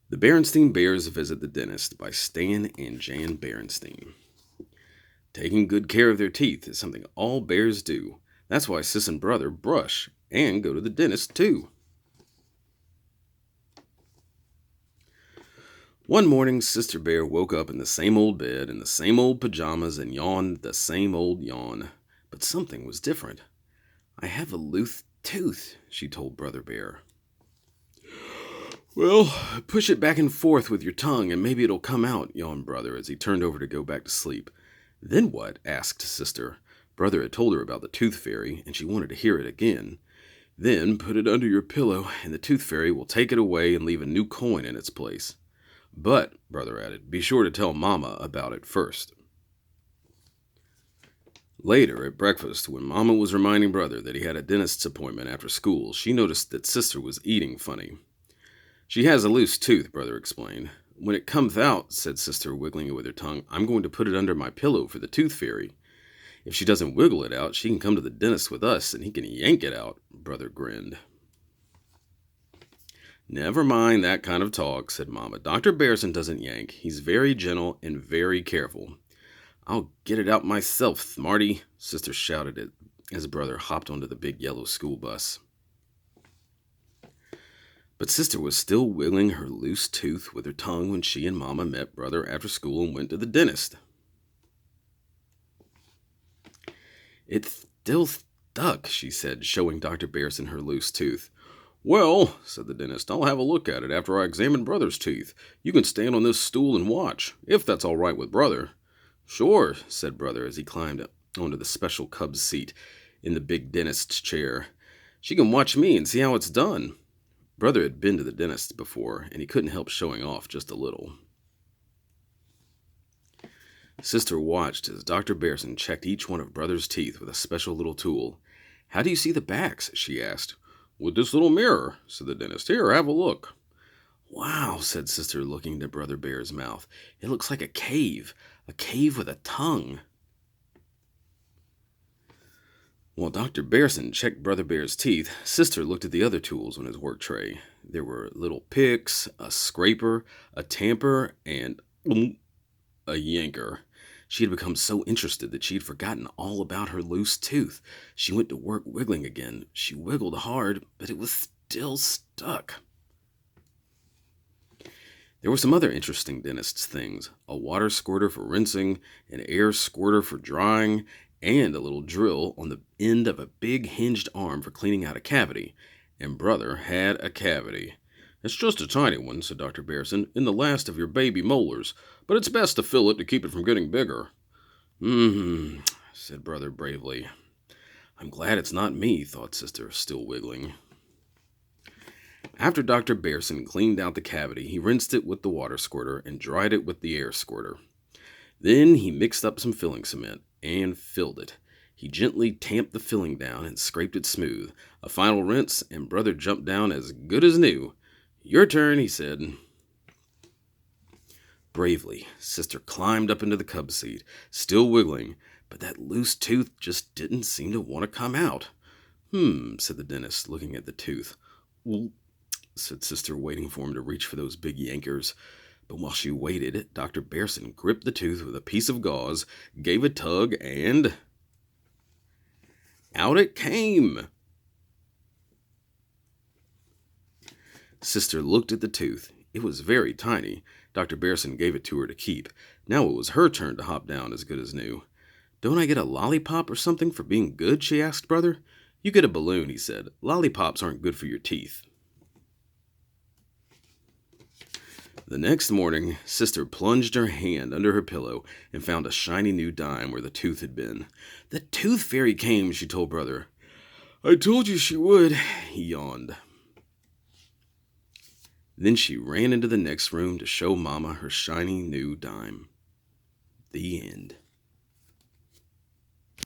The Berenstain Bears Visit the Dentist by Stan and Jan Berenstain. Taking good care of their teeth is something all bears do. That's why sis and brother brush and go to the dentist too. One morning, Sister Bear woke up in the same old bed, in the same old pajamas, and yawned the same old yawn. But something was different. "I have a loose tooth," she told Brother Bear. "Well, push it back and forth with your tongue, and maybe it'll come out," yawned Brother as he turned over to go back to sleep. "Then what?" asked Sister. Brother had told her about the tooth fairy, and she wanted to hear it again. "Then put it under your pillow, and the tooth fairy will take it away and leave a new coin in its place. But," Brother added, "be sure to tell Mama about it first." Later, at breakfast, when Mama was reminding Brother that he had a dentist's appointment after school, she noticed that Sister was eating funny. "She has a loose tooth," Brother explained. "When it comes out," said Sister, wiggling it with her tongue, "I'm going to put it under my pillow for the tooth fairy. If she doesn't wiggle it out, she can come to the dentist with us, and he can yank it out," Brother grinned. "Never mind that kind of talk," said Mama. "Dr. Berenstain doesn't yank. He's very gentle and very careful." "I'll get it out myself, smarty," Sister shouted it as Brother hopped onto the big yellow school bus. But Sister was still wiggling her loose tooth with her tongue when she and Mama met Brother after school and went to the dentist. "It's still stuck," she said, showing Dr. Berenstain her loose tooth. "Well," said the dentist, "I'll have a look at it after I examine Brother's teeth. You can stand on this stool and watch, if that's all right with Brother." "Sure," said Brother as he climbed onto the special cub's seat in the big dentist's chair. "She can watch me and see how it's done." Brother had been to the dentist before, and he couldn't help showing off just a little. Sister watched as Dr. Berenstain checked each one of Brother's teeth with a special little tool. "How do you see the backs?" she asked. "With this little mirror," said the dentist. "Here, have a look." "Wow," said Sister, looking into Brother Bear's mouth. "It looks like a cave with a tongue." While Dr. Berenstain checked Brother Bear's teeth, Sister looked at the other tools on his work tray. There were little picks, a scraper, a tamper, and a yanker. She had become so interested that she had forgotten all about her loose tooth. She went to work wiggling again. She wiggled hard, but it was still stuck. There were some other interesting dentist's things: a water squirter for rinsing, an air squirter for drying, and a little drill on the end of a big hinged arm for cleaning out a cavity. And Brother had a cavity. "It's just a tiny one," said Dr. Berenstain, "in the last of your baby molars, but it's best to fill it to keep it from getting bigger." Said Brother bravely. "I'm glad it's not me," thought Sister, still wiggling. After Dr. Berenstain cleaned out the cavity, he rinsed it with the water squirter and dried it with the air squirter. Then he mixed up some filling cement and filled it. He gently tamped the filling down and scraped it smooth. A final rinse, and Brother jumped down as good as new. "Your turn," he said. Bravely, Sister climbed up into the cub seat, still wiggling, but that loose tooth just didn't seem to want to come out. Said the dentist, looking at the tooth. "Well," said Sister, waiting for him to reach for those big yankers. But while she waited, Dr. Berenstain gripped the tooth with a piece of gauze, gave a tug, and out it came. Sister looked at the tooth. It was very tiny. Dr. Berenstain gave it to her to keep. Now it was her turn to hop down as good as new. "Don't I get a lollipop or something for being good?" she asked Brother. "You get a balloon," he said. "Lollipops aren't good for your teeth." The next morning, Sister plunged her hand under her pillow and found a shiny new dime where the tooth had been. "The tooth fairy came," she told Brother. "I told you she would," he yawned. Then she ran into the next room to show Mama her shiny new dime. The end.